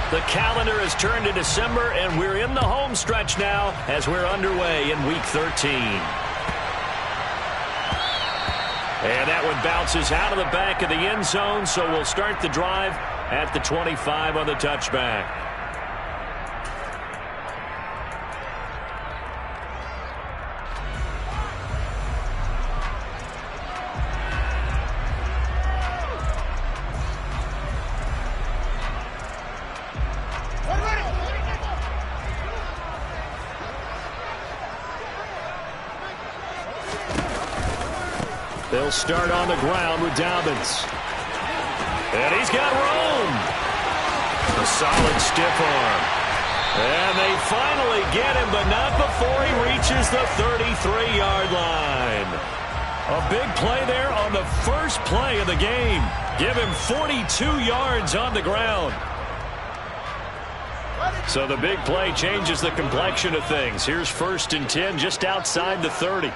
The calendar has turned to December, and we're in the home stretch now as we're underway in Week 13. And that one bounces out of the back of the end zone, so we'll start the drive at the 25 on the touchback. They'll start on the ground with Dobbins. And he's got room. A solid stiff arm. And they finally get him, but not before he reaches the 33-yard line. A big play there on the first play of the game. Give him 42 yards on the ground. So the big play changes the complexion of things. Here's 1st and 10 just outside the 30.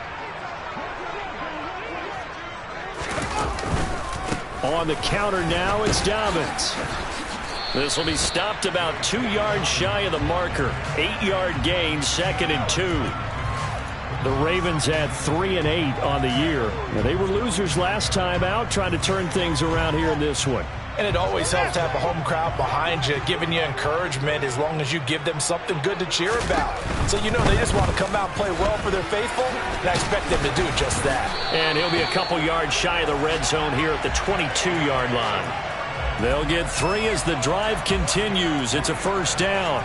On the counter now, it's Dobbins. This will be stopped about 2 yards shy of the marker. 8-yard gain, 2nd and 2. The Ravens had 3 and 8 on the year. Now, they were losers last time out, trying to turn things around here in this one. And it always helps to have a home crowd behind you, giving you encouragement as long as you give them something good to cheer about. So you know they just want to come out and play well for their faithful, and I expect them to do just that. And he'll be a couple yards shy of the red zone here at the 22-yard line. They'll get 3 as the drive continues. It's a 1st down.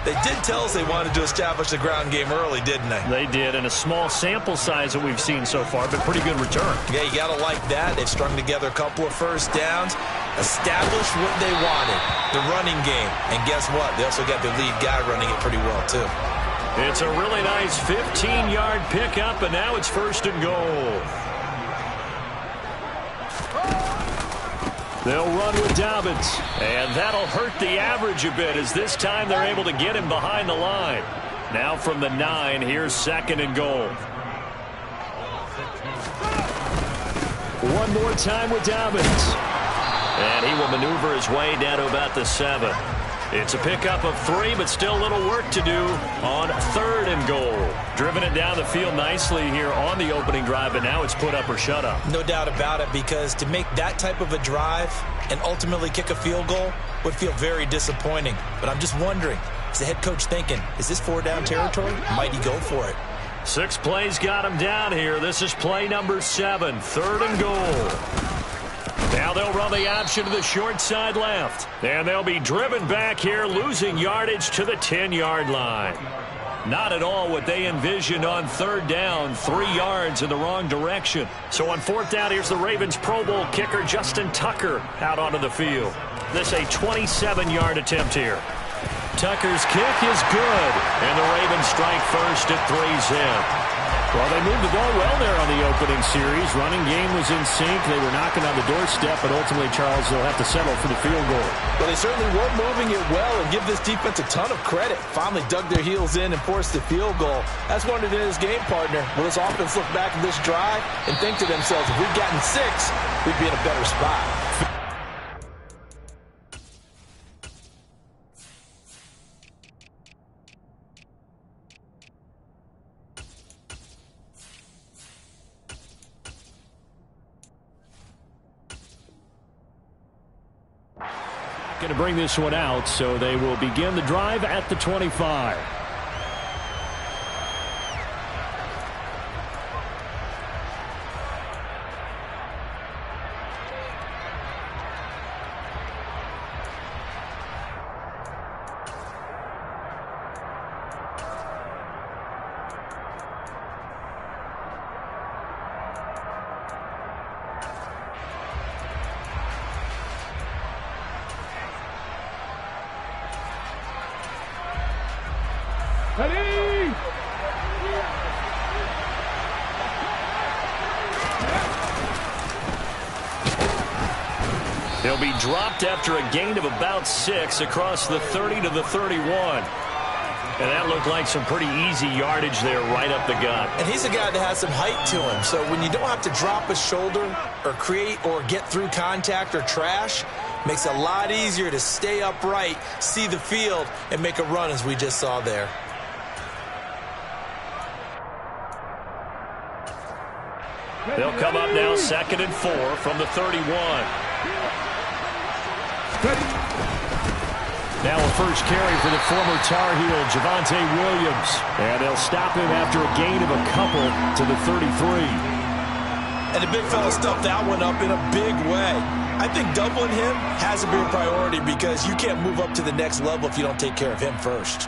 They did tell us they wanted to establish the ground game early, didn't they? They did, and a small sample size that we've seen so far, but pretty good return. Yeah, you got to like that. They've strung together a couple of 1st downs, established what they wanted, the running game. And guess what? They also got their lead guy running it pretty well, too. It's a really nice 15-yard pickup, and now it's 1st and goal. They'll run with Dobbins, and that'll hurt the average a bit as this time they're able to get him behind the line. Now from the 9, here's 2nd and goal. One more time with Dobbins. And he will maneuver his way down to about the 7. It's a pickup of 3, but still a little work to do on 3rd and goal. Driven it down the field nicely here on the opening drive, but now it's put up or shut up. No doubt about it, because to make that type of a drive and ultimately kick a field goal would feel very disappointing. But I'm just wondering, is the head coach thinking, is this 4-down territory? Might he go for it? 6 plays got him down here. This is play number 7, 3rd and goal. Now they'll run the option to the short side left. And they'll be driven back here, losing yardage to the 10-yard line. Not at all what they envisioned on 3rd down. 3 yards in the wrong direction. So on 4th down, here's the Ravens Pro Bowl kicker Justin Tucker out onto the field. This a 27-yard attempt here. Tucker's kick is good. And the Ravens strike first at 3-zip. Well, they moved the ball well there on the opening series. Running game was in sync. They were knocking on the doorstep, but ultimately, Charles, they'll have to settle for the field goal. Well, they certainly were moving it well, and give this defense a ton of credit. Finally dug their heels in and forced the field goal. That's one of his game partner. Will this offense look back at this drive and think to themselves, if we'd gotten 6, we'd be in a better spot. Going to bring this one out, so they will begin the drive at the 25. Ready? He'll be dropped after a gain of about 6 across the 30 to the 31. And that looked like some pretty easy yardage there right up the gut. And he's a guy that has some height to him. So when you don't have to drop a shoulder or create or get through contact or trash, Makes it a lot easier to stay upright, see the field, and make a run as we just saw there. They'll come up now 2nd and 4 from the 31. Now a first carry for the former Tar Heel, Javonte Williams. And they'll stop him after a gain of a couple to the 33. And the big fella stuffed that one up in a big way. I think doubling him has to be a priority because you can't move up to the next level if you don't take care of him first.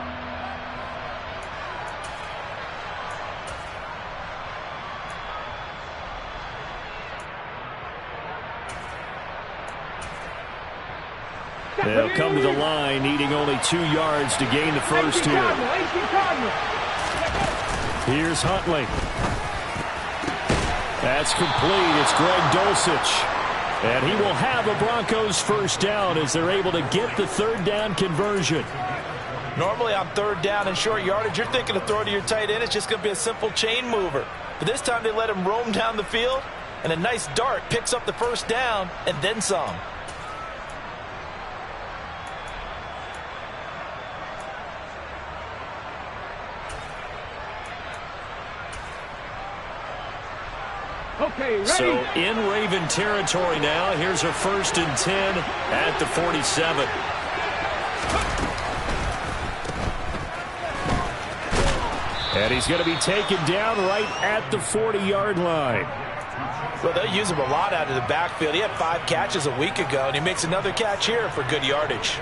They'll come to the line, needing only 2 yards to gain the first here. Here's Huntley. That's complete. It's Greg Dulcich. And he will have a Broncos first down as they're able to get the 3rd down conversion. Normally on 3rd down and short yardage, you're thinking of throw to your tight end. It's just going to be a simple chain mover. But this time they let him roam down the field, and a nice dart picks up the first down and then some. Okay, ready. So in Raven territory now. Here's a 1st and 10 at the 47. And he's going to be taken down right at the 40-yard line. Well, they'll use him a lot out of the backfield. He had 5 catches a week ago, and he makes another catch here for good yardage.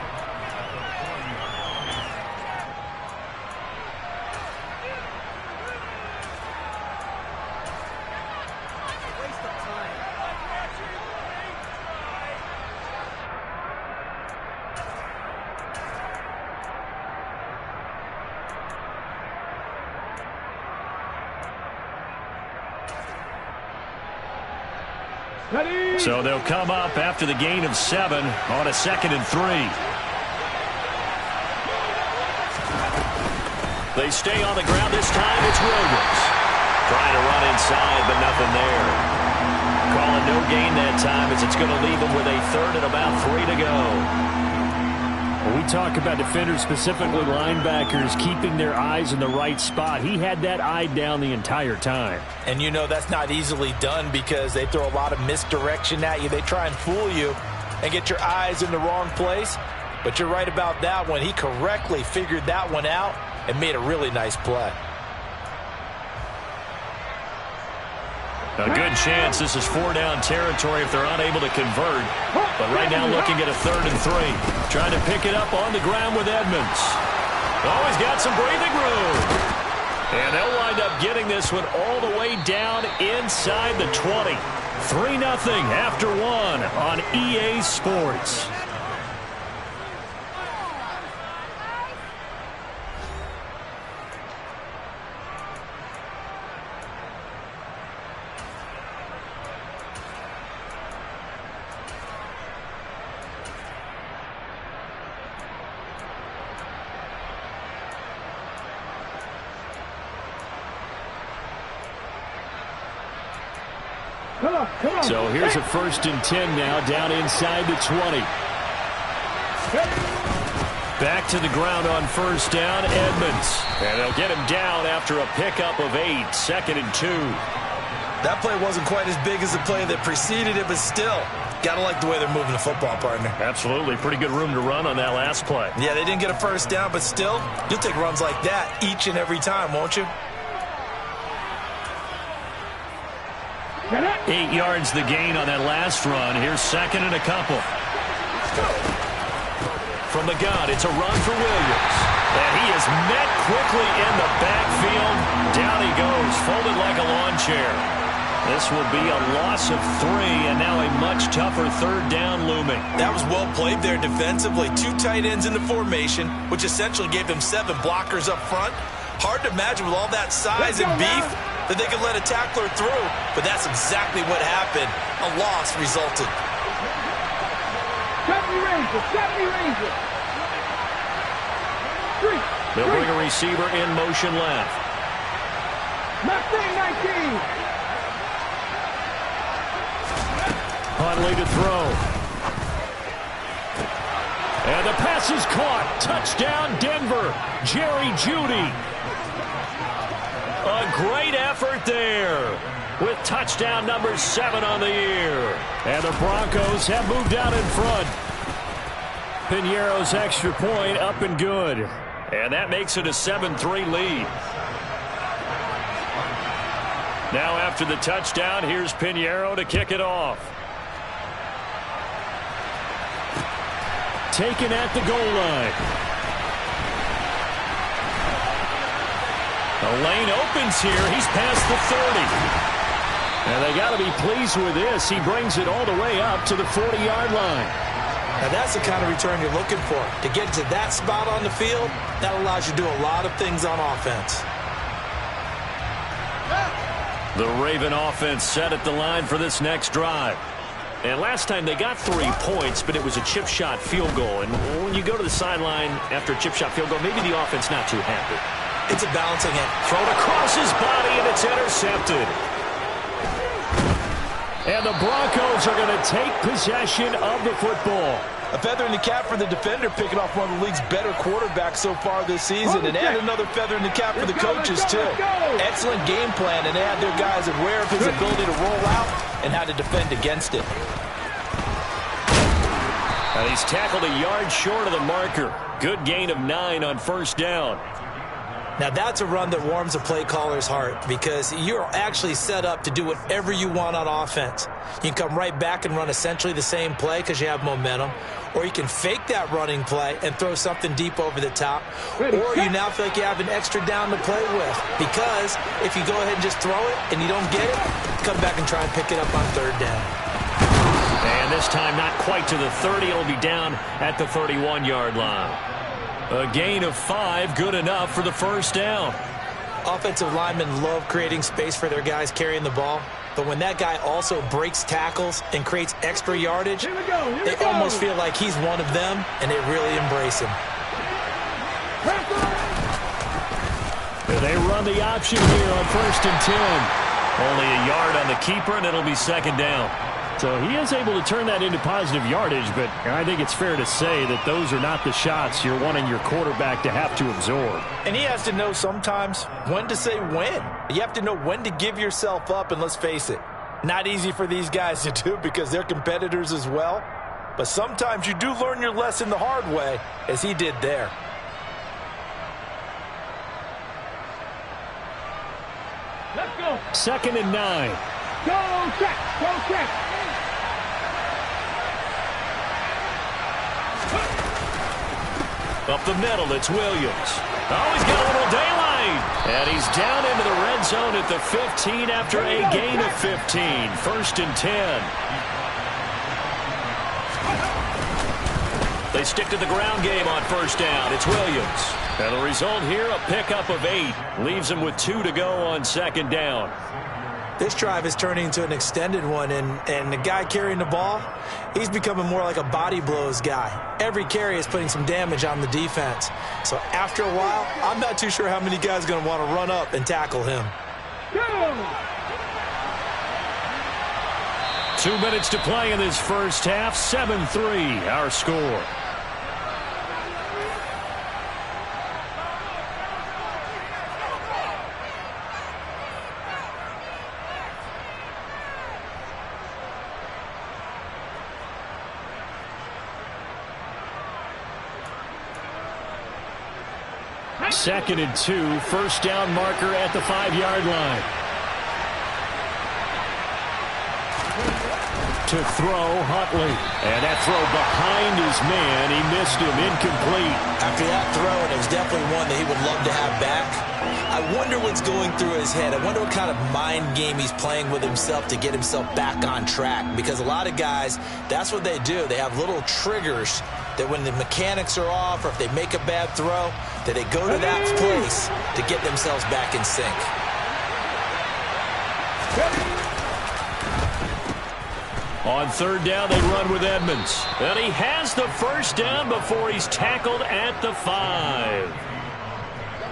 So they'll come up after the gain of 7 on a 2nd and 3. They stay on the ground. This time it's Williams. Trying to run inside, but nothing there. Calling no gain that time as it's going to leave them with a 3rd and about 3 to go. When we talk about defenders, specifically linebackers, keeping their eyes in the right spot, he had that eye down the entire time. And you know that's not easily done because they throw a lot of misdirection at you. They try and fool you and get your eyes in the wrong place. But you're right about that one. He correctly figured that one out and made a really nice play. A good chance this is 4-down territory if they're unable to convert. But right now looking at a 3rd and 3. Trying to pick it up on the ground with Edmonds. Oh, he's got some breathing room. And they'll wind up getting this one all the way down inside the 20. 3-0 after 1 on EA Sports. So here's a 1st and 10 now down inside the 20. Back to the ground on 1st down, Edmonds. And they'll get him down after a pickup of 8, 2nd and 2. That play wasn't quite as big as the play that preceded it, but still, got to like the way they're moving the football, partner. Absolutely. Pretty good room to run on that last play. Yeah, they didn't get a 1st down, but still, you'll take runs like that each and every time, won't you? 8 yards the gain on that last run. Here's 2nd and a couple. From the gun, it's a run for Williams. And he is met quickly in the backfield. Down he goes, folded like a lawn chair. This will be a loss of 3, and now a much tougher 3rd down looming. That was well played there defensively. 2 tight ends in the formation, which essentially gave them 7 blockers up front. Hard to imagine with all that size and beef that they could let a tackler through, but that's exactly what happened. A loss resulted. 70 Ranger. They'll bring a receiver in motion left. Mustang 19. Huntley to throw. And the pass is caught. Touchdown, Denver. Jerry Jeudy. A great effort there with touchdown number 7 on the year. And the Broncos have moved out in front. Piñeiro's extra point up and good. And that makes it a 7-3 lead. Now after the touchdown, here's Piñeiro to kick it off. Taken at the goal line. The lane opens here. He's past the 30. And they got to be pleased with this. He brings it all the way up to the 40-yard line. Now that's the kind of return you're looking for. To get to that spot on the field, that allows you to do a lot of things on offense. The Raven offense set at the line for this next drive. And last time they got 3 points, but it was a chip shot field goal. And when you go to the sideline after a chip shot field goal, maybe the offense not too happy. It's a balancing act. Thrown across his body, and it's intercepted. And the Broncos are going to take possession of the football. A feather in the cap for the defender, picking off one of the league's better quarterbacks so far this season. And add another feather in the cap for the coaches, too. Excellent game plan, and they had their guys aware of his ability to roll out and how to defend against it. And he's tackled a yard short of the marker. Good gain of 9 on first down. Now that's a run that warms a play caller's heart because you're actually set up to do whatever you want on offense. You can come right back and run essentially the same play because you have momentum, or you can fake that running play and throw something deep over the top, or you now feel like you have an extra down to play with because if you go ahead and just throw it and you don't get it, come back and try and pick it up on third down. And this time not quite to the 30. It'll be down at the 31-yard line. A gain of 5, good enough for the first down. Offensive linemen love creating space for their guys carrying the ball, but when that guy also breaks tackles and creates extra yardage, they almost feel like he's one of them, and they really embrace him. They run the option here on 1st and 10. Only a yard on the keeper, and it'll be second down. So he is able to turn that into positive yardage, but I think it's fair to say that those are not the shots you're wanting your quarterback to have to absorb. And he has to know sometimes when to say when. You have to know when to give yourself up, and let's face it, not easy for these guys to do because they're competitors as well. But sometimes you do learn your lesson the hard way, as he did there. Let's go. 2nd and 9. Go check. Go check. Up the middle, it's Williams. Oh, he's got a little daylight. And he's down into the red zone at the 15 after a gain of 15. 1st and 10. They stick to the ground game on first down. It's Williams. And the result here, a pickup of 8. Leaves him with 2 to go on 2nd down. This drive is turning into an extended one, and the guy carrying the ball, he's becoming more like a body blows guy. Every carry is putting some damage on the defense. So after a while, I'm not too sure how many guys are going to want to run up and tackle him. 2 minutes to play in this first half. 7-3, our score. Second and 2, first down marker at the 5-yard line. To throw, Huntley. And that throw behind his man. He missed him, incomplete. After that throw, and it was definitely one that he would love to have back. I wonder what's going through his head. I wonder what kind of mind game he's playing with himself to get himself back on track. Because a lot of guys, that's what they do. They have little triggers that when the mechanics are off or if they make a bad throw, that they go to that place to get themselves back in sync. On third down, they run with Edmonds. And he has the first down before he's tackled at the 5.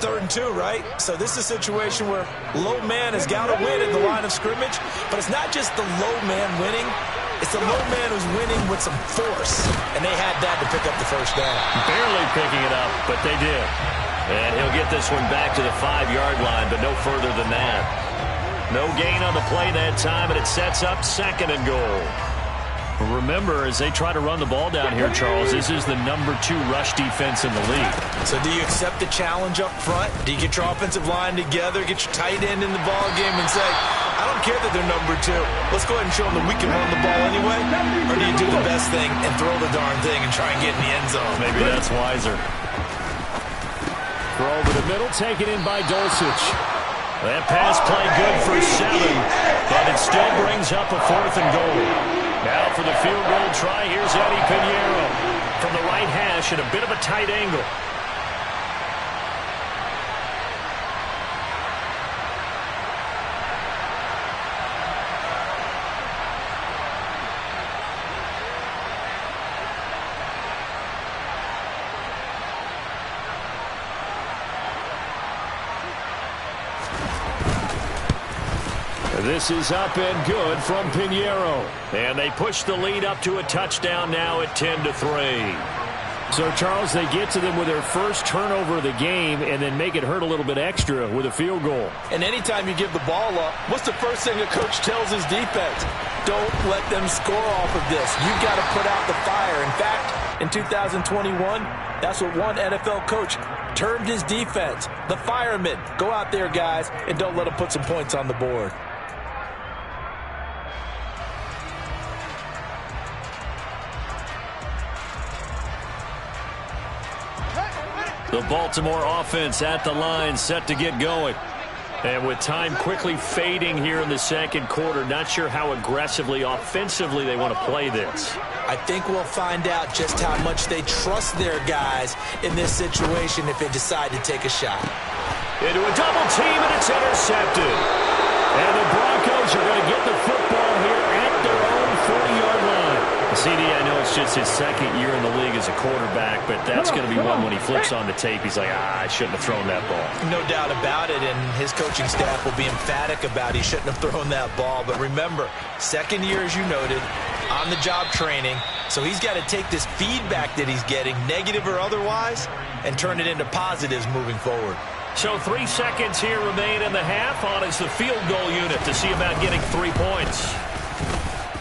3rd and 2, right? So this is a situation where low man has got to win at the line of scrimmage, but it's not just the low man winning. It's It's a low man who's winning with some force, and they had that to pick up the first down. Barely picking it up, but they did. And he'll get this one back to the 5-yard line, but no further than that. No gain on the play that time, and it sets up 2nd and goal. Remember, as they try to run the ball down here, Charles, this is the #2 rush defense in the league. So do you accept the challenge up front? Do you get your offensive line together, get your tight end in the ball game and say, I don't care that they're #2. Let's go ahead and show them that we can run the ball anyway? Or do you do the best thing and throw the darn thing and try and get in the end zone? Maybe that's wiser. Throw over the middle, taken in by Dulcich. That pass play good for 7, but it still brings up a 4th and goal. Now for the field goal try, here's Eddie Pinheiro from the right hash at a bit of a tight angle. This is up and good from Pinheiro. And they push the lead up to a touchdown now at 10-3. So, Charles, they get to them with their first turnover of the game and then make it hurt a little bit extra with a field goal. And anytime you give the ball up, what's the first thing a coach tells his defense? Don't let them score off of this. You've got to put out the fire. In fact, in 2021, that's what one NFL coach termed his defense. The firemen. Go out there, guys, and don't let them put some points on the board. The Baltimore offense at the line, set to get going. And with time quickly fading here in the 2nd quarter, not sure how aggressively, offensively they want to play this. I think we'll find out just how much they trust their guys in this situation if they decide to take a shot. Into a double team, and it's intercepted. And the Broncos are going to get the football here at their own 40-yard line. CD, I know it's just his 2nd year in the league as a quarterback, but that's going to be one when he flips on the tape. He's like, I shouldn't have thrown that ball. No doubt about it, and his coaching staff will be emphatic about he shouldn't have thrown that ball. But remember, 2nd year, as you noted, on-the-job training. So he's got to take this feedback that he's getting, negative or otherwise, and turn it into positives moving forward. So 3 seconds here remain in the half. On is the field goal unit to see about getting 3 points.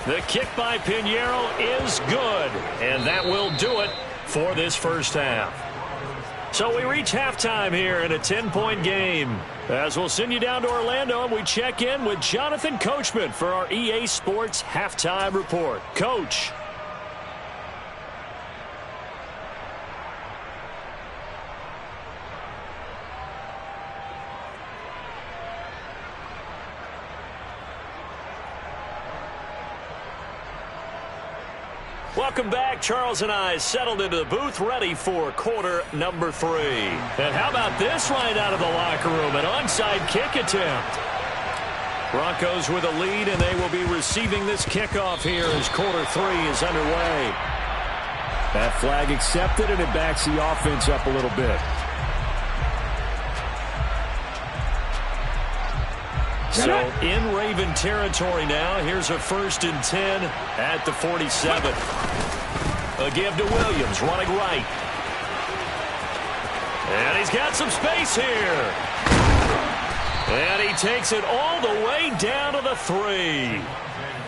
The kick by Pinheiro is good, and that will do it for this first half. So we reach halftime here in a 10-point game. As we'll send you down to Orlando, and we check in with Jonathan Coachman for our EA Sports Halftime Report. Coach. Welcome back. Charles and I settled into the booth, ready for quarter number 3. And how about this right out of the locker room? An onside kick attempt. Broncos with a lead, and they will be receiving this kickoff here as quarter 3 is underway. That flag accepted, and it backs the offense up a little bit. So in Raven territory now. Here's a 1st and 10 at the 47. A give to Williams, running right. And he's got some space here. And he takes it all the way down to the 3.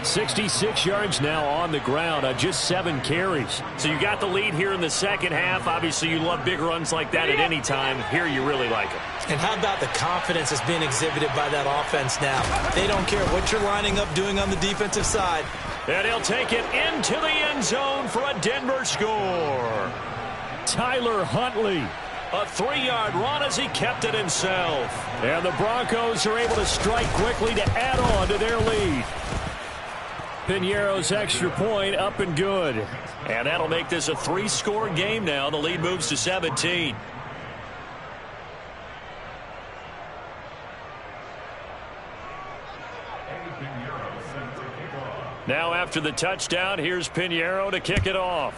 66 yards now on the ground on just 7 carries. So you got the lead here in the 2nd half. Obviously, you love big runs like that at any time. Here, you really like it. And how about the confidence that's being exhibited by that offense now? They don't care what you're lining up doing on the defensive side. And he'll take it into the end zone for a Denver score. Tyler Huntley. A 3-yard run as he kept it himself. And the Broncos are able to strike quickly to add on to their lead. Pinheiro's extra point up and good. And that'll make this a 3-score game now. The lead moves to 17. Now after the touchdown, here's Pinheiro to kick it off.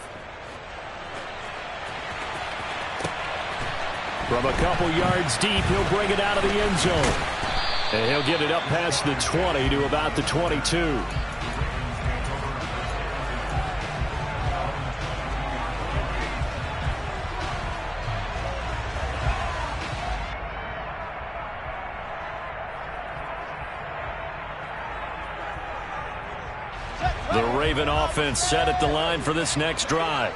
From a couple yards deep, he'll bring it out of the end zone. And he'll get it up past the 20 to about the 22. The Raven offense set at the line for this next drive.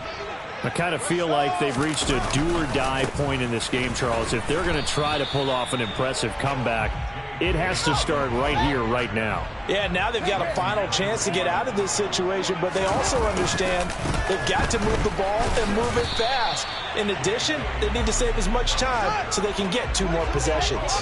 I kind of feel like they've reached a do-or-die point in this game, Charles. If they're going to try to pull off an impressive comeback, it has to start right here, right now. Yeah, now they've got a final chance to get out of this situation, but they also understand they've got to move the ball and move it fast. In addition, they need to save as much time so they can get 2 more possessions.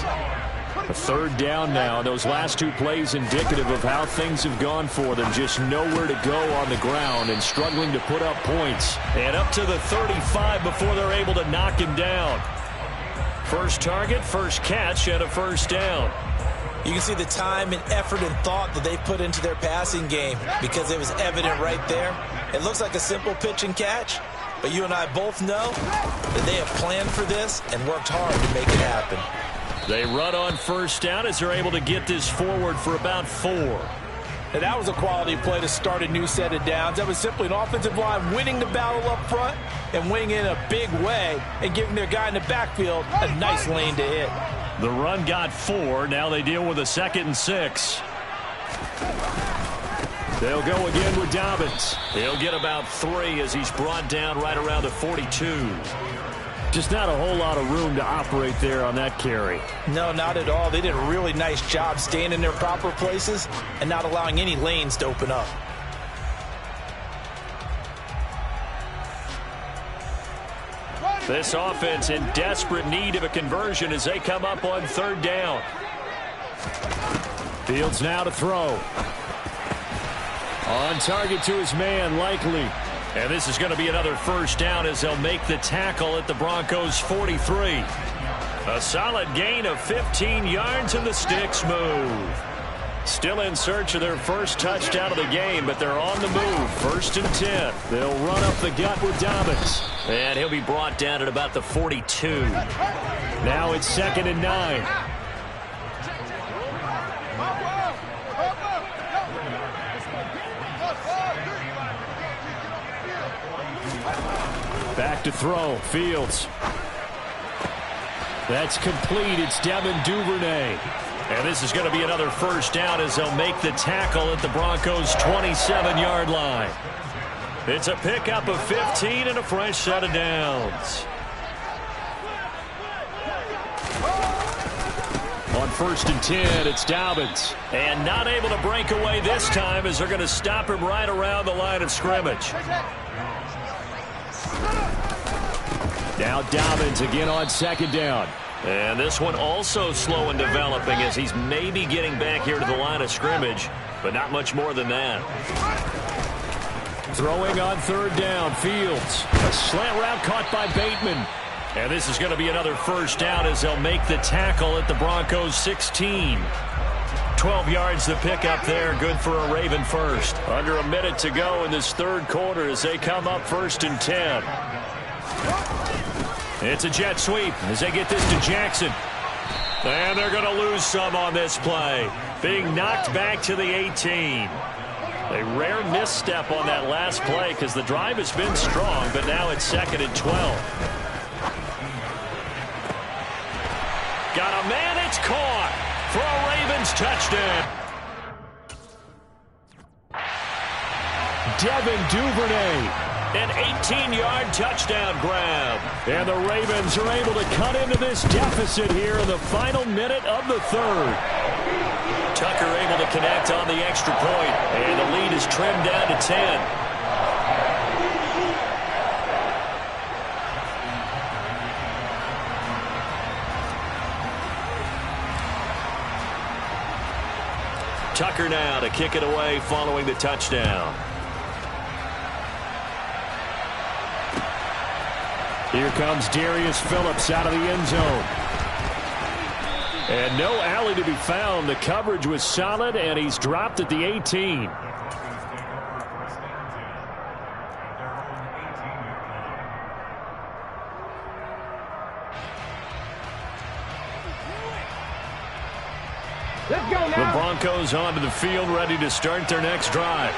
A third down now. Those last 2 plays indicative of how things have gone for them. Just nowhere to go on the ground and struggling to put up points. And up to the 35 before they're able to knock him down. First target, first catch, and a first down. You can see the time and effort and thought that they put into their passing game because it was evident right there. It looks like a simple pitch and catch, but you and I both know that they have planned for this and worked hard to make it happen. They run on first down as they're able to get this forward for about 4. And that was a quality play to start a new set of downs. That was simply an offensive line winning the battle up front and winning in a big way and giving their guy in the backfield a nice lane to hit. The run got 4. Now they deal with a 2nd and 6. They'll go again with Dobbins. He'll get about 3 as he's brought down right around the 42. Just not a whole lot of room to operate there on that carry. No, not at all. They did a really nice job staying in their proper places and not allowing any lanes to open up. This offense in desperate need of a conversion as they come up on 3rd down. Fields now to throw. On target to his man, Likely. And this is going to be another first down as they'll make the tackle at the Broncos' 43. A solid gain of 15 yards and the sticks move. Still in search of their first touchdown of the game, but they're on the move. 1st and 10. They'll run up the gut with Dobbins. And he'll be brought down at about the 42. Now it's 2nd and 9. Back to throw. Fields. That's complete. It's Devin Duvernay. And this is going to be another first down as they'll make the tackle at the Broncos' 27-yard line. It's a pickup of 15 and a fresh set of downs. On 1st and 10, it's Dobbins. And not able to break away this time as they're going to stop him right around the line of scrimmage. Now Dobbins again on 2nd down. And this one also slow in developing as he's maybe getting back here to the line of scrimmage, but not much more than that. Throwing on 3rd down, Fields. A slant route caught by Bateman. And this is going to be another first down as they'll make the tackle at the Broncos' 16. 12 yards the pickup there, good for a Raven first. Under a minute to go in this 3rd quarter as they come up 1st and 10. It's a jet sweep as they get this to Jackson. And they're going to lose some on this play. Being knocked back to the 18. A rare misstep on that last play because the drive has been strong, but now it's 2nd and 12. Got a man, it's caught for a Ravens touchdown. Devin Duvernay. An 18-yard touchdown grab. And the Ravens are able to cut into this deficit here in the final minute of the 3rd. Tucker able to connect on the extra point, and the lead is trimmed down to 10. Tucker now to kick it away following the touchdown. Here comes Darius Phillips out of the end zone. And no alley to be found. The coverage was solid, and he's dropped at the 18. Let's go now. The Broncos onto the field, ready to start their next drive.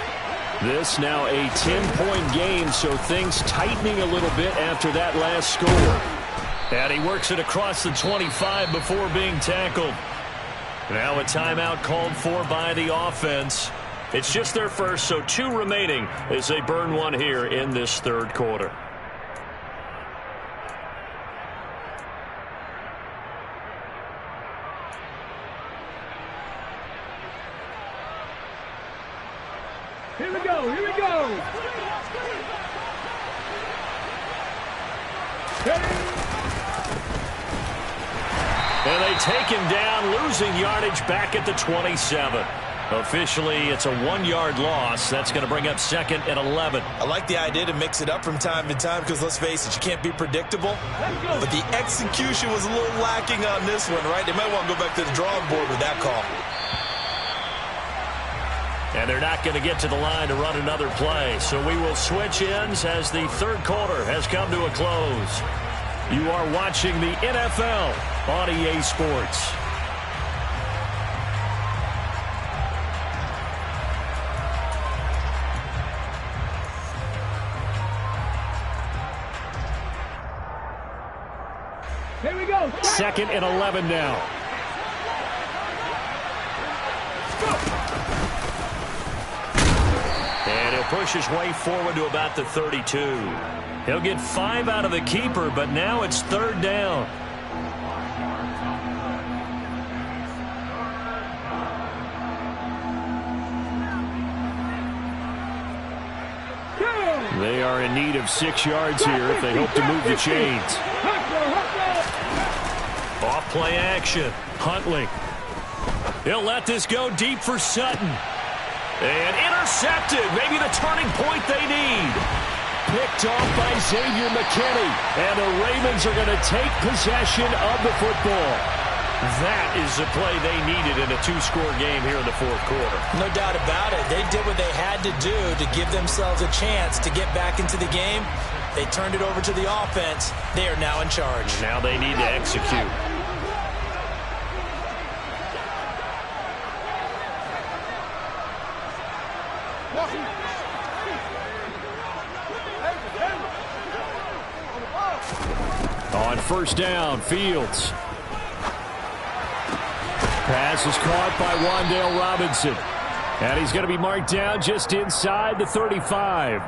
This now a 10-point game, so things tightening a little bit after that last score. And he works it across the 25 before being tackled. Now a timeout called for by the offense. It's just their first, so 2 remaining as they burn one here in this third quarter. Here we go, here we go. And they take him down, losing yardage back at the 27. Officially, it's a 1-yard loss. That's going to bring up 2nd and 11. I like the idea to mix it up from time to time because, let's face it, you can't be predictable. But the execution was a little lacking on this one, right? They might want to go back to the drawing board with that call. And they're not going to get to the line to run another play. So we will switch ends as the third quarter has come to a close. You are watching the NFL on EA Sports. Here we go. 2nd and 11 now. And he'll push his way forward to about the 32. He'll get 5 out of the keeper, but now it's 3rd down. They are in need of 6 yards here if they hope to move the chains. Off play action. Huntley. He'll let this go deep for Sutton. And intercepted. Maybe the turning point they need. Picked off by Xavier McKinney. And the Ravens are going to take possession of the football. That is the play they needed in a 2-score game here in the fourth quarter. No doubt about it. They did what they had to do to give themselves a chance to get back into the game. They turned it over to the offense. They are now in charge. Now they need to execute. On first down, Fields. Pass is caught by Wan'Dale Robinson. And he's going to be marked down just inside the 35.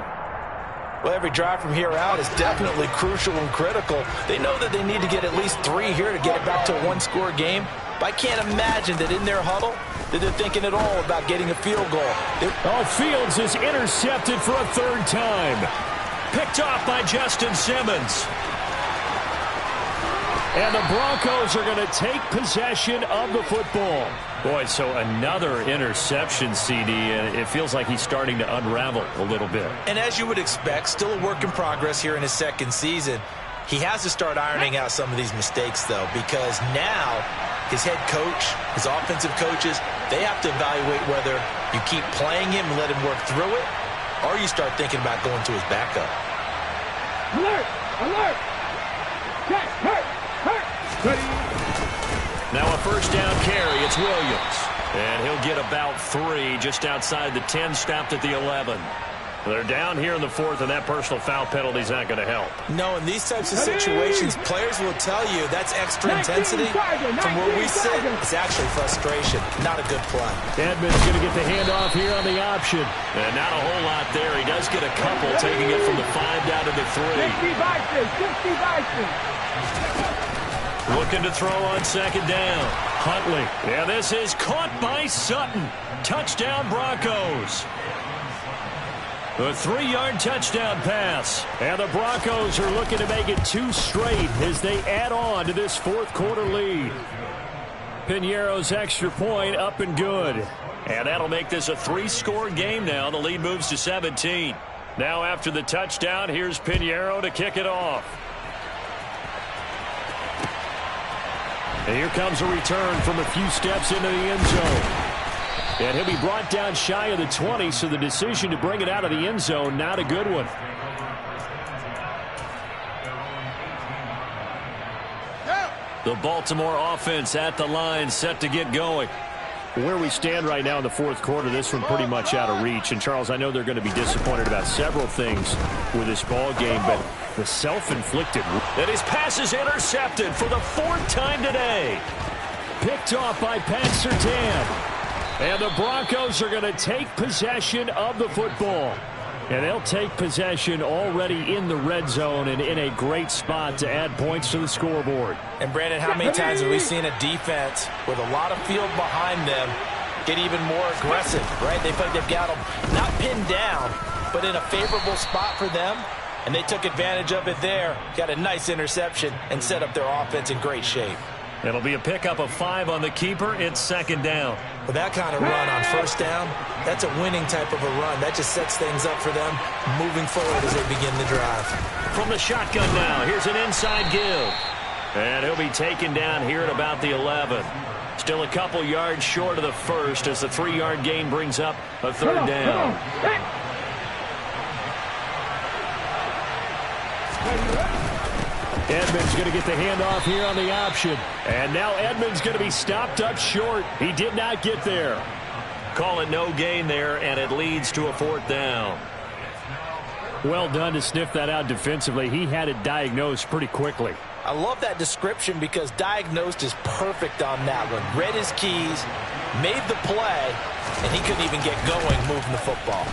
Well, every drive from here out is definitely crucial and critical. They know that they need to get at least 3 here to get it back to a 1-score game. But I can't imagine that in their huddle that they're thinking at all about getting a field goal. Fields is intercepted for a 3rd time. Picked off by Justin Simmons. And the Broncos are going to take possession of the football. Boy, so another interception, CD, and it feels like he's starting to unravel a little bit. And as you would expect, still a work in progress here in his 2nd season. He has to start ironing out some of these mistakes, though, because now his head coach, his offensive coaches, they have to evaluate whether you keep playing him and let him work through it, or you start thinking about going to his backup. Alert! Alert! Check! Hurt! Hurt! Now a first down carry. It's Williams. And he'll get about 3 just outside the 10, stopped at the 11. They're down here in the 4th, and that personal foul penalty is not going to help. No, in these types of situations, players will tell you that's extra intensity. From where we sit, it's actually frustration. Not a good play. Edmonds going to get the handoff here on the option. And not a whole lot there. He does get a couple, taking it from the 5 down to the 3. 60 Bison! 60 Bison! Looking to throw on 2nd down. Huntley. Yeah, this is caught by Sutton. Touchdown Broncos. A 3-yard touchdown pass. And the Broncos are looking to make it 2 straight as they add on to this 4th quarter lead. Piñeiro's extra point up and good. And that'll make this a 3-score game now. The lead moves to 17. Now after the touchdown, here's Piñeiro to kick it off. And here comes a return from a few steps into the end zone. And he'll be brought down shy of the 20, so the decision to bring it out of the end zone, not a good one. The Baltimore offense at the line, set to get going. Where we stand right now in the 4th quarter, this one pretty much out of reach. And, Charles, I know they're going to be disappointed about several things with this ball game, but the self-inflicted. And his pass is intercepted for the 4th time today. Picked off by Pat Surtain. And the Broncos are going to take possession of the football. And they'll take possession already in the red zone and in a great spot to add points to the scoreboard. And, Brandon, how many times have we seen a defense with a lot of field behind them get even more aggressive, right? They feel like they've got them not pinned down, but in a favorable spot for them. And they took advantage of it there, got a nice interception, and set up their offense in great shape. It'll be a pickup of 5 on the keeper. It's second down. With that kind of run on first down, that's a winning type of a run. That just sets things up for them moving forward as they begin the drive. From the shotgun now, here's an inside give. And he'll be taken down here at about the 11. Still a couple yards short of the first as the 3-yard gain brings up a third down. Edmonds going to get the handoff here on the option. And now Edmonds going to be stopped up short. He did not get there. Call it no gain there, and it leads to a fourth down. Well done to sniff that out defensively. He had it diagnosed pretty quickly. I love that description because diagnosed is perfect on that one. Read his keys, made the play, and he couldn't even get going moving the football.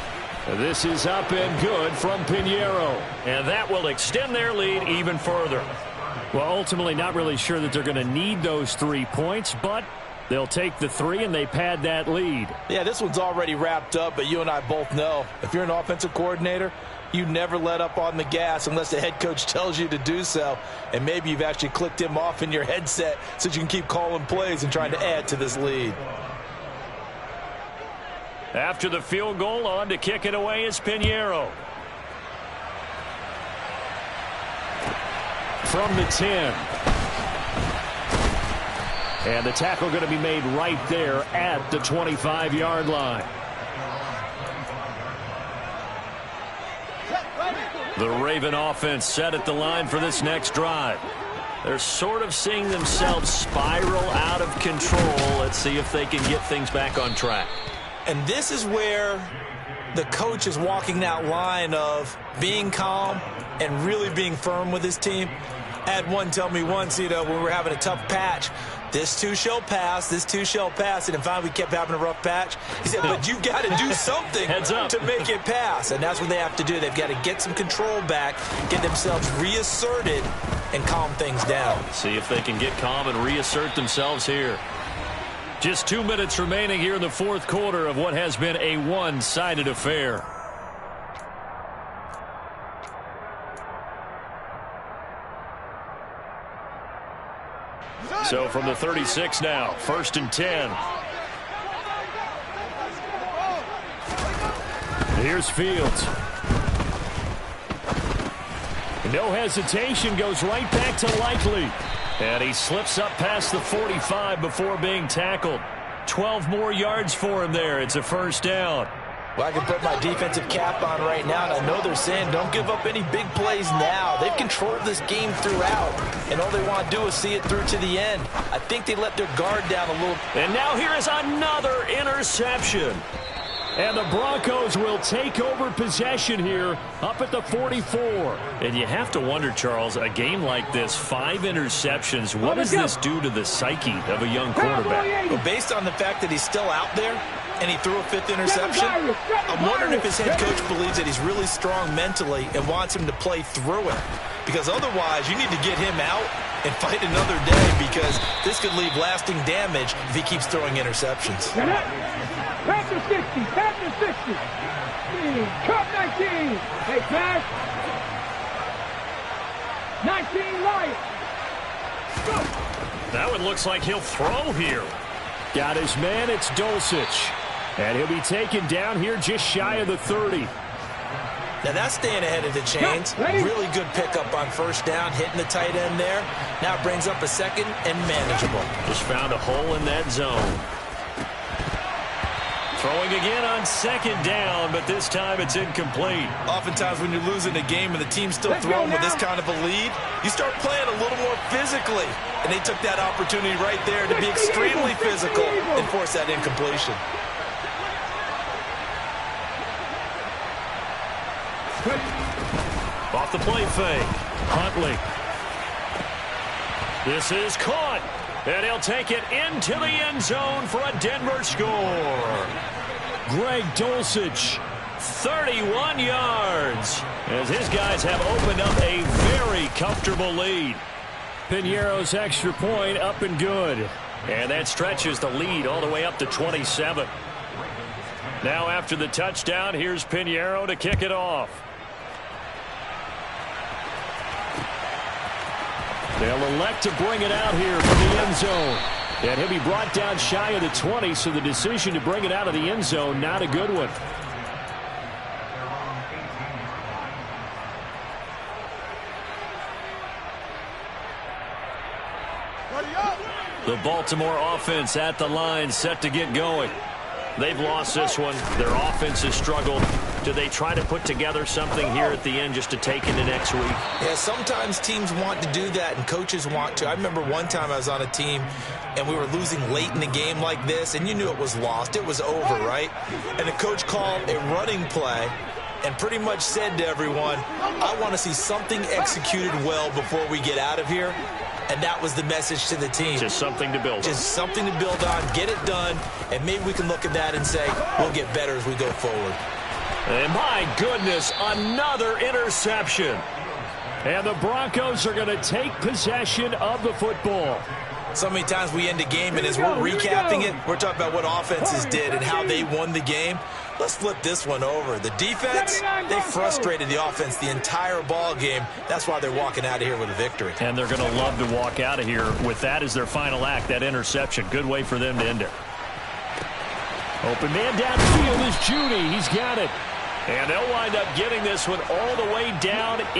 This is up and good from Pinheiro. And that will extend their lead even further. Well, ultimately not really sure that they're going to need those 3 points, but they'll take the 3 and they pad that lead. Yeah, this one's already wrapped up, but you and I both know if you're an offensive coordinator, you never let up on the gas unless the head coach tells you to do so. And maybe you've actually clicked him off in your headset so you can keep calling plays and trying to add to this lead. After the field goal, on to kick it away is Pinheiro. From the 10. And the tackle going to be made right there at the 25-yard line. The Raven offense set at the line for this next drive. They're sort of seeing themselves spiral out of control. Let's see if they can get things back on track. And this is where the coach is walking that line of being calm and really being firm with his team. I had one tell me once, when we were having a tough patch, this too shall pass, this too shall pass. And finally we kept having a rough patch. He said, but you got to do something to make it pass. And that's what they have to do. They've got to get some control back, get themselves reasserted, and calm things down. See if they can get calm and reassert themselves here. Just 2 minutes remaining here in the fourth quarter of what has been a one-sided affair. So from the 36 now, 1st and 10. Here's Fields. No hesitation, goes right back to Likely. And he slips up past the 45 before being tackled. 12 more yards for him there. It's a first down. Well, I can put my defensive cap on right now, and I know they're saying don't give up any big plays now. They've controlled this game throughout, and all they want to do is see it through to the end. I think they let their guard down a little. And now here is another interception. And the Broncos will take over possession here up at the 44. And you have to wonder, Charles, a game like this, 5 interceptions, what does this do to the psyche of a young quarterback? Well, based on the fact that he's still out there and he threw a 5th interception, I'm wondering if his head coach believes that he's really strong mentally and wants him to play through it. Because otherwise, you need to get him out and fight another day, because this could leave lasting damage if he keeps throwing interceptions. Pass to 60, pass to 60. Cup 19. Hey, pass. 19 Lions. Go. That one looks like he'll throw here. Got his man, it's Dulcich. And he'll be taken down here just shy of the 30. Now that's staying ahead of the chains. Really good pickup on first down, hitting the tight end there. Now it brings up a second and manageable. Just found a hole in that zone. Throwing again on second down, but this time it's incomplete. Oftentimes when you're losing a game and the team's still throwing with this kind of a lead, you start playing a little more physically. And they took that opportunity right there to be extremely physical and force that incompletion. Off the play fake. Huntley. This is caught. And he'll take it into the end zone for a Denver score. Greg Dulcich, 31 yards, as his guys have opened up a very comfortable lead. Piñeiro's extra point up and good. And that stretches the lead all the way up to 27. Now after the touchdown, here's Piñeiro to kick it off. They'll elect to bring it out here from the end zone. And he'll be brought down shy of the 20, so the decision to bring it out of the end zone, not a good one. The Baltimore offense at the line, set to get going. They've lost this one. Their offense has struggled. Do they try to put together something here at the end just to take into next week? Yeah, sometimes teams want to do that and coaches want to. I remember one time I was on a team and we were losing late in the game like this, and you knew it was lost. It was over, right? And the coach called a running play and pretty much said to everyone, I want to see something executed well before we get out of here. And that was the message to the team. Just something to build on. Just something to build on, get it done, and maybe we can look at that and say, we'll get better as we go forward. And my goodness, another interception. And the Broncos are going to take possession of the football. So many times we end a game, and as we're recapping it, we're talking about what offenses did and how they won the game. Let's flip this one over. The defense, they frustrated the offense the entire ball game. That's why they're walking out of here with a victory. And they're going to love to walk out of here with that as their final act, that interception. Good way for them to end it. Open man downfield is Judy. He's got it. And they'll wind up getting this one all the way down